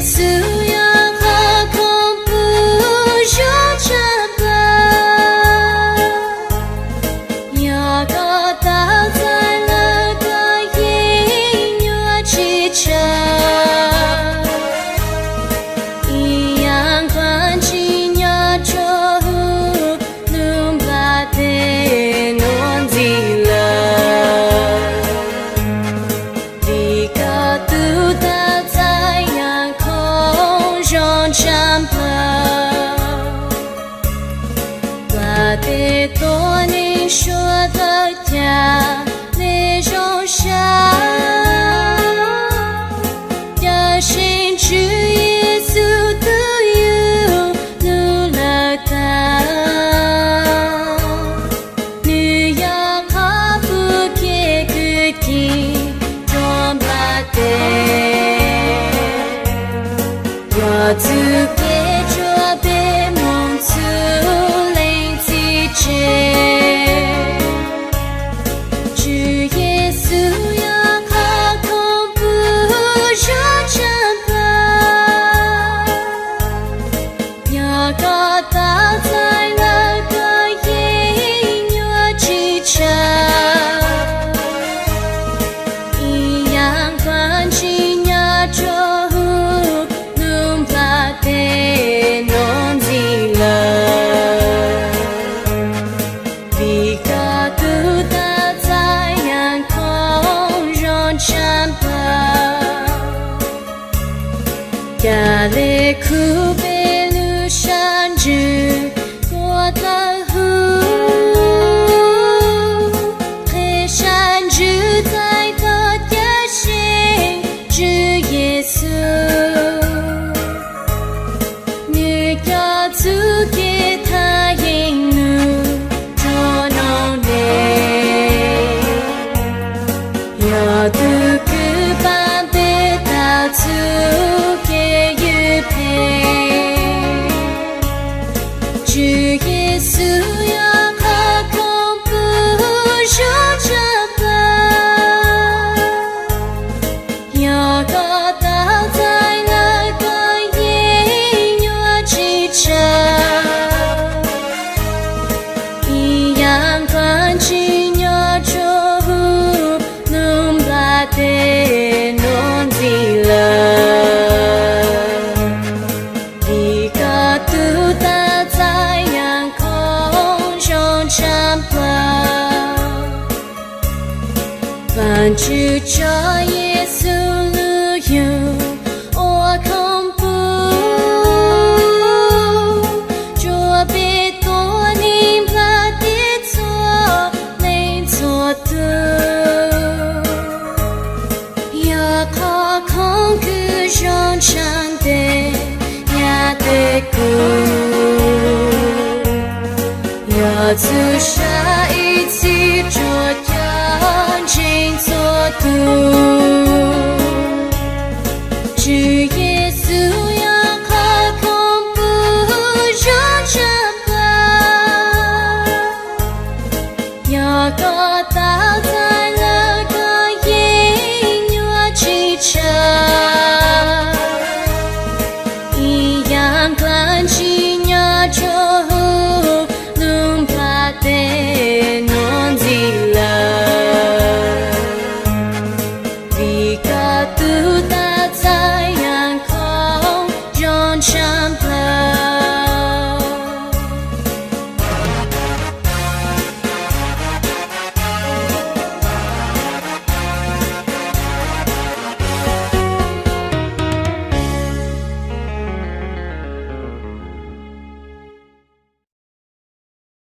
稣呀，何恐怖热着吧，雅各倒在了个音乐之中，一样关进呀中，努把的弄进了，一个独倒在阳空中站吧，把的多你说的家内容上，要信主耶稣都有努了他，你要好不给个听中把的，要主给着别梦出灵之间。主耶稣呀，何恐怖热着吧，雅各倒在了个音乐之中，一样关进呀中，努把的弄进了，一个独倒在阳空中站吧，亚勒库贝鲁山之过的湖，黑山之在的地心之耶稣，你要主给他引路捉弄你，要读个版本到主给预备，主耶稣呀，何恐怖热着吧，雅各倒在了个音乐之中，一样关进呀中，努把的弄进了，一个独倒在阳空中站吧，反主着耶稣路有我恐怖，着别多你把的错没错的，要靠空个上场的呀的故，要自杀一起着将军做毒。